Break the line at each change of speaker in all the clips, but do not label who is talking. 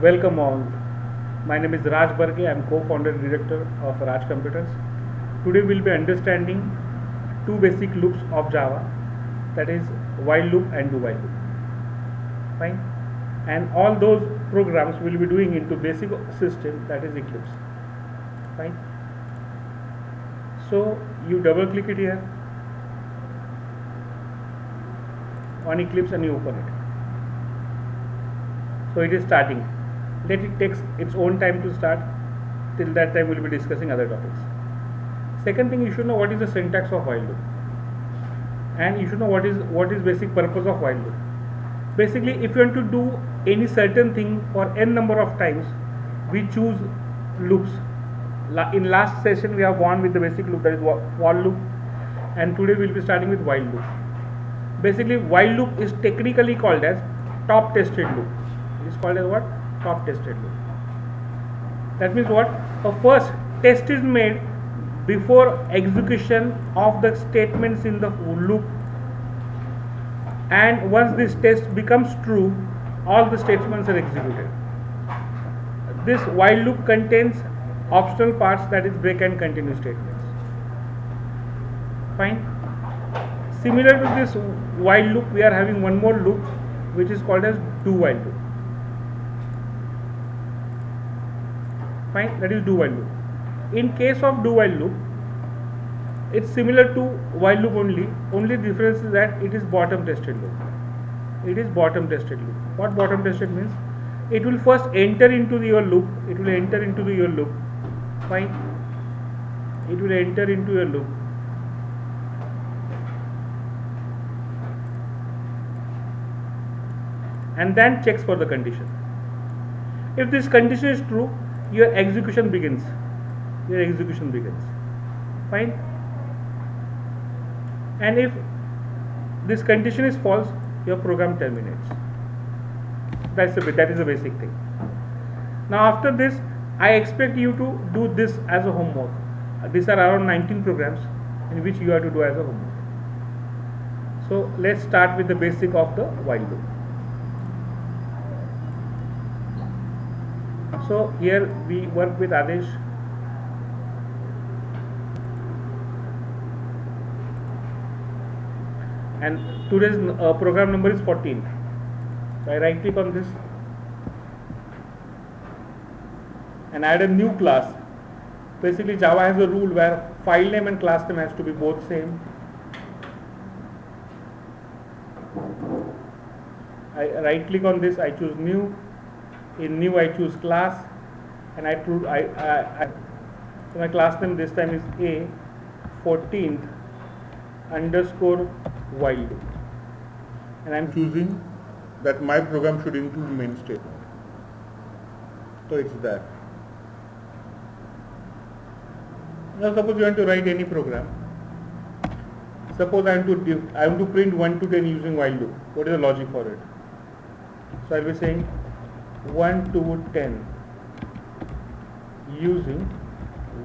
Welcome all. My name is Raj Barge. I am co-founder and director of Raj Computers. Today we'll be understanding two basic loops of Java, that is while loop and do while loop. Fine. And all those programs we'll be doing into basic system, that is Eclipse. Fine. So you double click it here on Eclipse and you open it. So it is starting. Let it takes its own time to start. Till that time we'll be discussing other topics. Second thing, you should know what is the syntax of while loop, and you should know what is basic purpose of while loop. Basically, if you want to do any certain thing for n number of times, we choose loops. In last session we have gone with the basic loop, that is while loop, and today we'll be starting with while loop. Basically, while loop is technically called as top tested loop. It is called as what? Top tested loop. That means what? A first test is made before execution of the statements in the loop, and once this test becomes true, all the statements are executed. This while loop contains optional parts, that is break and continue statements. Fine. Similar to this while loop, we are having one more loop which is called as do while loop. Fine, that is do while loop. In case of do while loop, it's similar to while loop only difference is that it is bottom tested loop. It is bottom tested loop. What bottom tested means? It will first enter into your loop. It will enter into your loop. Fine. It will enter into your loop. And then checks for the condition. If this condition is true, your execution begins. Fine. And if this condition is false, your program terminates. That is the basic thing. Now after this, I expect you to do this as a homework. These are around 19 programs in which you have to do as a homework. So let's start with the basic of the while loop. So here we work with Adesh. And today's program number is 14. So I right click on this and add a new class. Basically, Java has a rule where file name and class name has to be both same. I right click on this, I choose new. In new I choose class, and so my class name this time is A14th underscore while loop, and I'm choosing that my program should include main statement. So it's that. Now suppose you want to write any program. Suppose I want to print 1 to 10 using while loop. What is the logic for it? So I'll be saying 1 to 10 using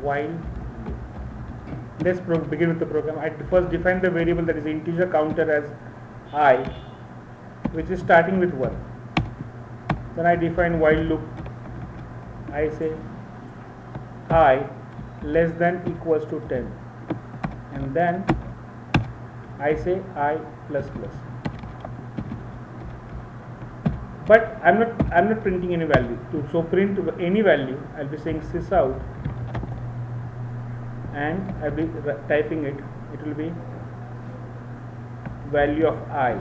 while loop. Let's begin with the program. I first define the variable, that is integer counter, as I, which is starting with 1. Then I define while loop. I say I less than equals to 10, and then I say I plus plus. But I'm not printing any value. So print any value, I'll be saying sysout, and I'll be typing it. It will be value of I.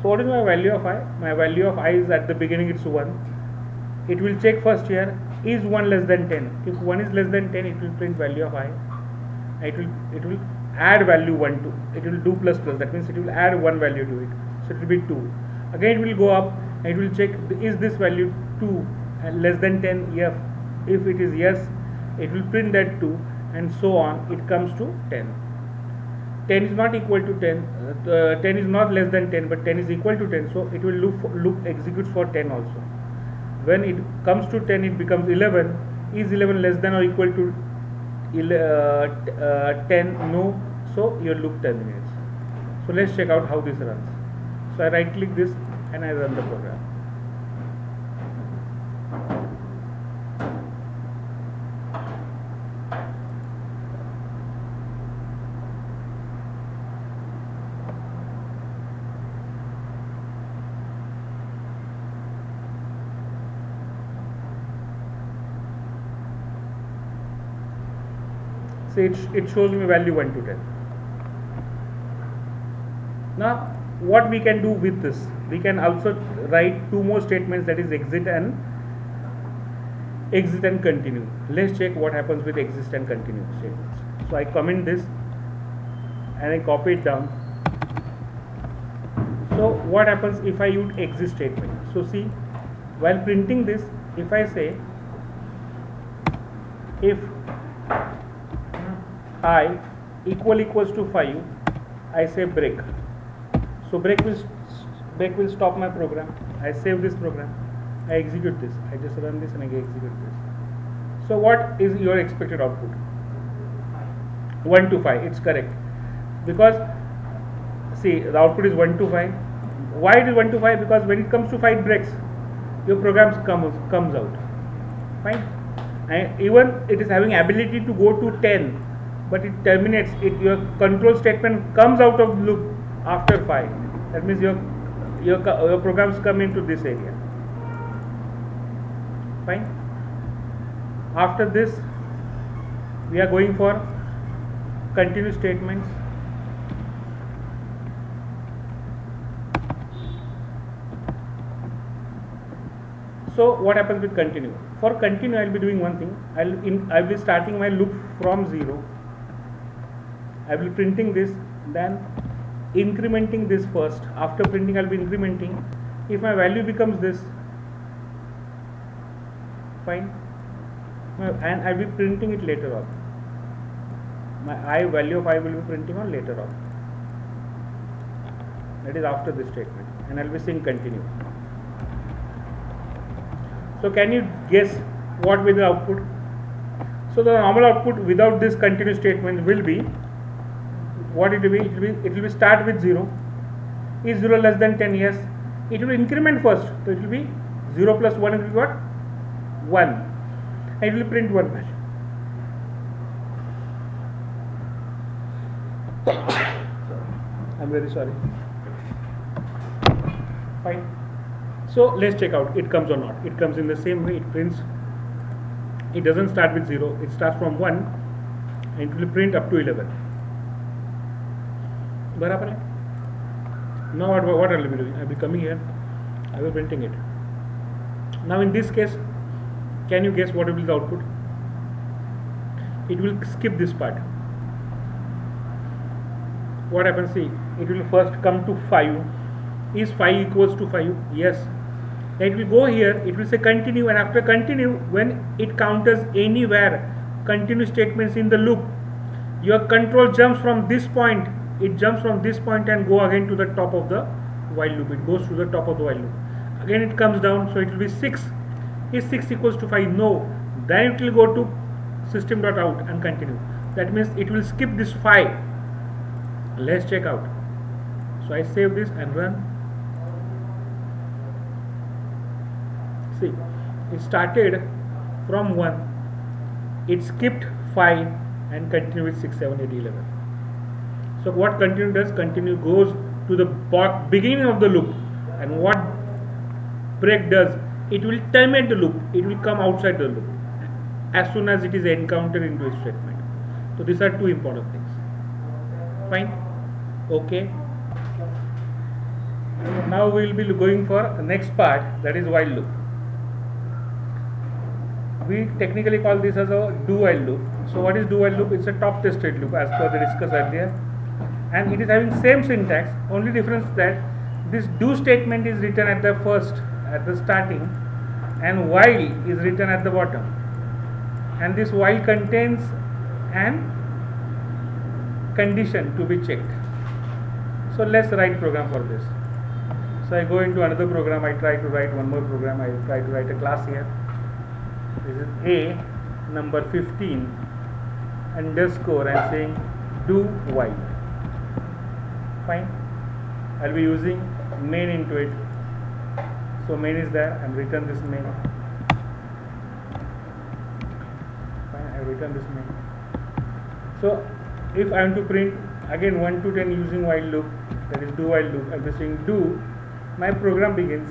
So what is my value of I? My value of I is at the beginning it's 1. It will check first here, is 1 less than 10. If 1 is less than 10, it will print value of I. It will add value 1 to. It will do plus plus. That means it will add one value to it. So it will be 2. Again it will go up and it will check, is this value 2 and less than 10? Yes. If it is yes, it will print that 2, and so on. It comes to 10. 10 is not equal to 10. 10 is not less than 10, but 10 is equal to 10. So it will loop executes for 10 also. When it comes to 10, it becomes 11. Is 11 less than or equal to 10? No. So your loop terminates. So let's check out how this runs. So I right click this and I run the program. See, it shows me value 1 to 10. Now what we can do with this, we can also write two more statements, that is exit and continue. Let's check what happens with exit and continue statements. So I comment this and I copy it down. So what happens if I use exit statement? So see, while printing this, if I say if I equals to 5, I say break. So break will stop my program. I save this program, I execute this, I just run this and I execute this. So what is your expected output? 1 to 5. It's correct, because see, the output is 1 to 5. Why it is 1 to 5? Because when it comes to 5 breaks, your program comes out. Fine. And even it is having ability to go to 10, but it terminates it. Your control statement comes out of the loop after 5. That means your programs come into this area. Fine. After this, we are going for continue statements. So what happens with continue? For continue, I will be doing one thing. I will be starting my loop from 0. I will be printing this, then incrementing this first. After printing, I will be incrementing. If my value becomes this, fine, and I will be printing it later on. My value of I will be printing on later on. That is after this statement, and I will be saying continue. So can you guess what will be the output? So the normal output without this continue statement will be, what it will be? It will be start with 0. Is 0 less than 10? Yes. It will increment first. So it will be 0 plus 1 will be what? 1. And it will print 1 value. I'm very sorry. Fine. So let's check out it comes or not. It comes in the same way. It prints. It doesn't start with 0. It starts from 1 and it will print up to 11. बराबर है. Now what I will be doing? I will be coming here. I will be printing it. Now in this case, can you guess what will be the output? It will skip this part. What happens? See, it will first come to 5. Is 5 equals to 5? Yes. Then it will go here. It will say continue, and after continue, when it counters anywhere continue statements in the loop, your control jumps from this point. It jumps from this point and go again to the top of the while loop. It goes to the top of the while loop. Again it comes down, so it will be 6. Is 6 equals to 5? No. Then it will go to system.out and continue. That means it will skip this 5. Let's check out. So I save this and run. See, it started from 1. It skipped 5 and continued with 6, 7, 8, 11. So what continue does? Continue goes to the beginning of the loop, and what break does? It will terminate the loop. It will come outside the loop as soon as it is encountered into a statement. So these are two important things. Fine. Okay. Now we will be going for the next part, that is while loop. We technically call this as a do while loop. So what is do while loop? It's a top tested loop as per the discussed earlier, and it is having same syntax. Only difference that this do statement is written at the starting, and while is written at the bottom, and this while contains an condition to be checked. So let's write program for this. So I go into another program. I try to write one more program. I try to write a class here. This is a number 15 underscore and saying do while. Fine. I'll be using main into it. So main is there, I'm return this main. Fine, I return this main. So if I want to print again 1 to 10 using while loop, that is do while loop, I'll be saying do, my program begins,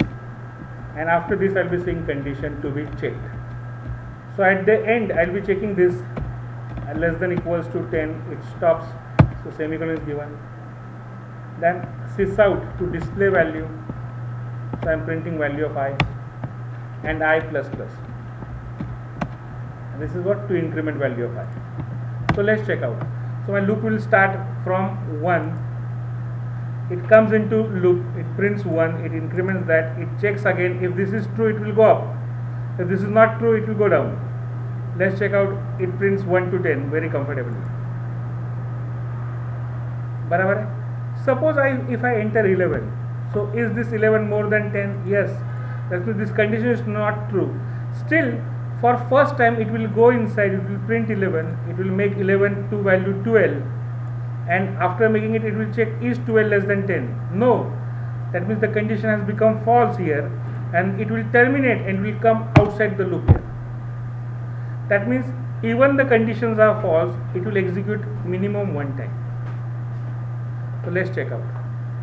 and after this I'll be saying condition to be checked. So at the end I'll be checking this less than equals to 10, it stops, so semicolon is given. Then sys out to display value, so I am printing value of I and I plus plus. This is what to increment value of I. So let's check out. So my loop will start from 1, it comes into loop, it prints 1, it increments that, it checks again, if this is true it will go up, if this is not true it will go down. Let's check out, it prints 1 to 10 very comfortably. Barabar hai? Suppose if I enter 11, so is this 11 more than 10? Yes, that means this condition is not true. Still, for first time it will go inside, it will print 11, it will make 11 to value 12, and after making it, it will check is 12 less than 10? No, that means the condition has become false here, and it will terminate and will come outside the loop here. That means even the conditions are false, it will execute minimum one time. So let's check out.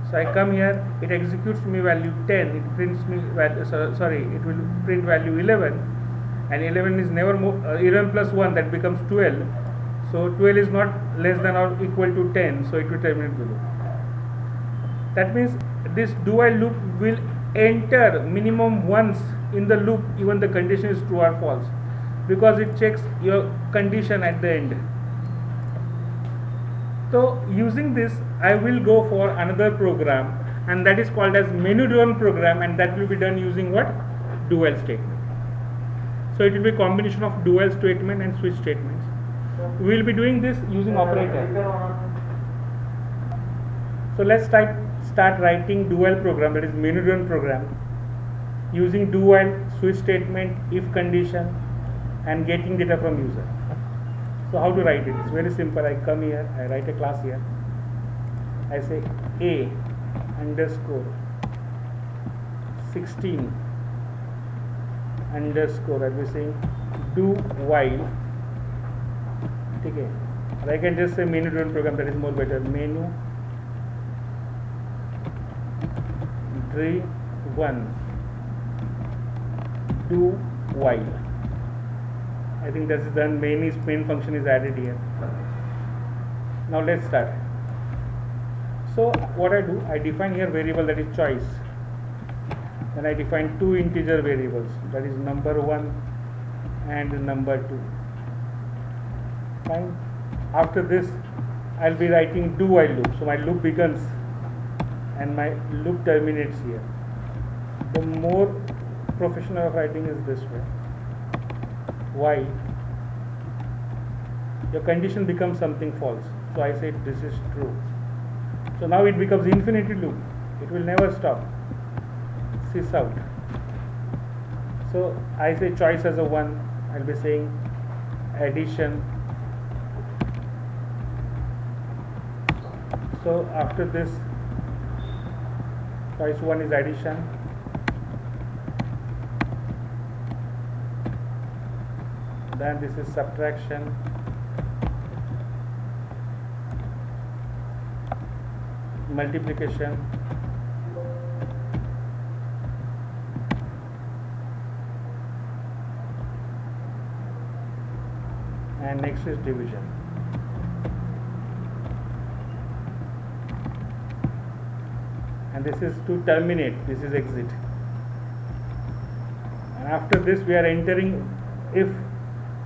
So I come here, it executes me value 10, it prints me value, it will print value 11, and 11 is never more, 11 plus 1, that becomes 12. So 12 is not less than or equal to 10, so it will terminate the loop. That means this do while loop will enter minimum once in the loop, even the condition is true or false, because it checks your condition at the end. So using this, I will go for another program, and that is called as menu driven program, and that will be done using what? Do while statement. So it will be a combination of do while statement and switch statements. We will be doing this using operator. So let's start writing do while program, that is menu driven program, using do while, switch statement, if condition, and getting data from user. So how to write it? It's very simple. I come here, I write a class here, I say a underscore 16 underscore, I'll be saying do while, okay, or I can just say menu driven program, that is more better, menu driven do while. I think that is done. Main function is added here. Now let's start. So what I do, I define here variable, that is choice. Then I define two integer variables, that is number 1 and number 2. Fine. After this, I'll be writing do while loop. So my loop begins and my loop terminates here. The more professional of writing is this way. While your condition becomes something false, so I say this is true. So now it becomes infinity loop, it will never stop. Sys out. So I say choice as a 1, I'll be saying addition. So after this, choice 1 is addition. Then this is subtraction, multiplication, and next is division. And this is to terminate, this is exit. And after this we are entering, if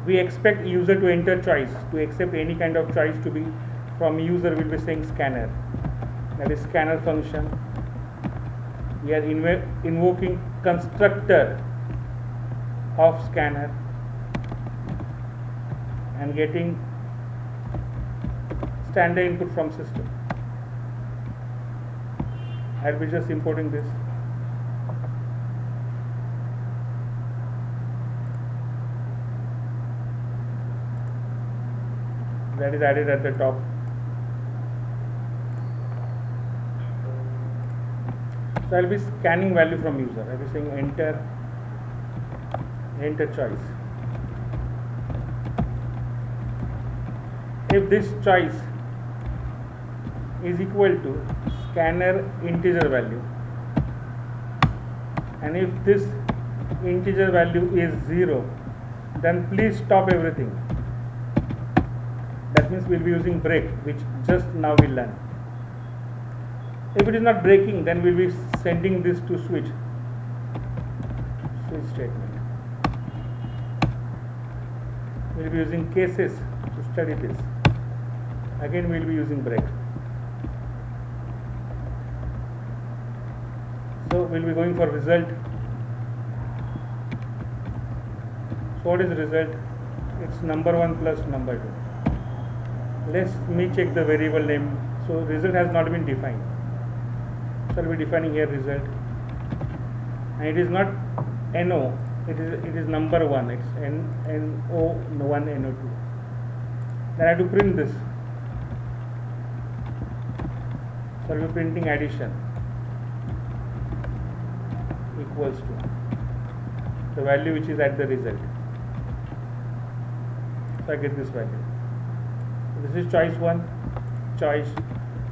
we expect user to enter choice, to accept any kind of choice to be from user, will be saying scanner, that is scanner function. We are invoking constructor of scanner and getting standard input from system. I'll be just importing this. That is added at the top. So I'll be scanning value from user. I'll be saying enter choice. If this choice is equal to scanner integer value, and if this integer value is 0, then please stop everything. That means we'll be using break, which just now we learned. If it is not breaking, then we'll be sending this to switch statement. We'll be using cases to study this. Again we'll be using break. So we'll be going for result. So what is the result? It's number 1 plus number 2. Let me check the variable name. So result has not been defined. So I'll be defining here result, and it is not NO, it is number 1, it's NO1 NO2. Then I have to print this. So I'll be printing addition equals to the value which is at the result. So I get this value. This is choice 1, choice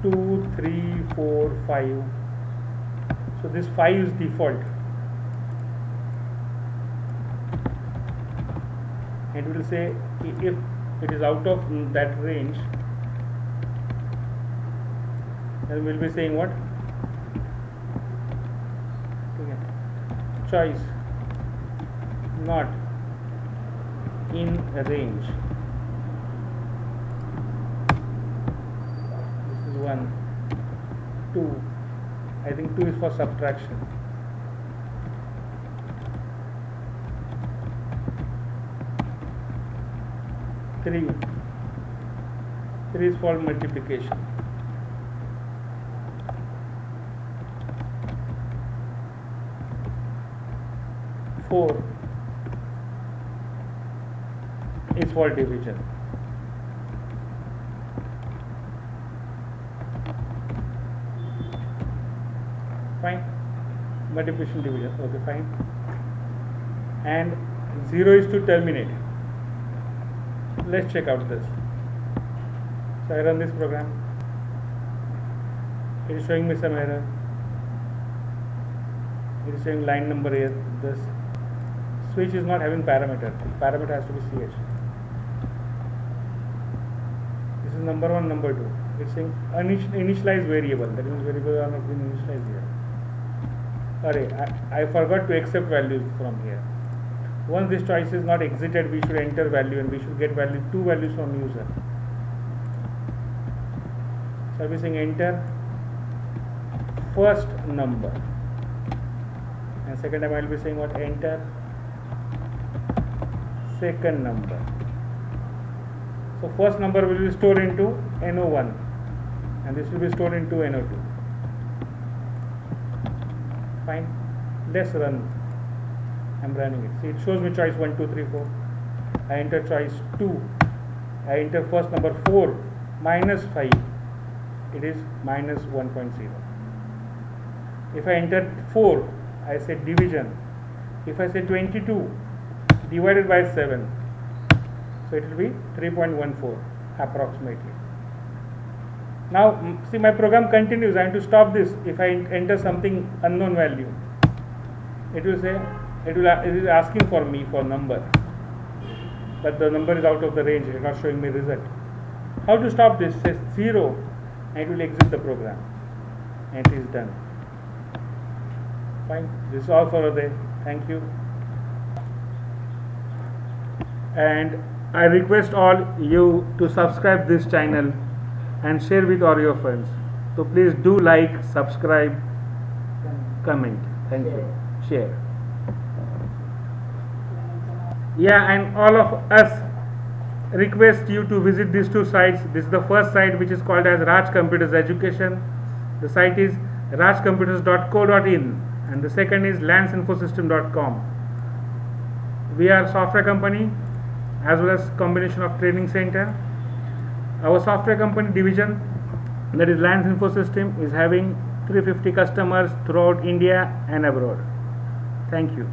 2, 3, 4, 5. So this 5 is default. And it will say if it is out of that range, then we will be saying what? Okay. Choice not in range. This is 1, 2. I think 2 is for subtraction. 3 is for multiplication. 4 is for division. Fine. Multiplication, division. Okay, fine. And 0 is to terminate. Let's check out this. So I run this program. It is showing me some error. It is showing line number here. This switch is not having parameter. The parameter has to be CH. This is number 1, number 2. It's saying initialize variable. That means variables are not being initialized here. I forgot to accept values from here. Once this choice is not exited, we should enter value and we should get value 2 values from user. So I'll be saying enter first number, and second time I'll be saying what? Enter second number. So first number will be stored into NO1 and this will be stored into NO2. Fine. Let's run. I'm running it. See, it shows me choice 1, 2, 3, 4. I enter choice 2. I enter first number 4 minus 5. It is minus 1.0. If I enter 4, I say division. If I say 22 divided by 7, so it will be 3.14 approximately. Now see, my program continues. I have to stop this. If I enter something unknown value, it will say it is asking for me for number, but the number is out of the range. It is not showing me result. How to stop this? Say 0 and it will exit the program and it is done. Fine. This is all for today. Thank you. And I request all you to subscribe this channel and share with all your friends. So please do like, subscribe, comment. Thank you. Share. Yeah, and all of us request you to visit these 2 sites. This is the first site, which is called as Raj Computers Education. The site is rajcomputers.co.in and the second is lansinfosystem.com. We are a software company as well as combination of training center. Our software company division, that is Lance Infosystem, is having 350 customers throughout India and abroad. Thank you.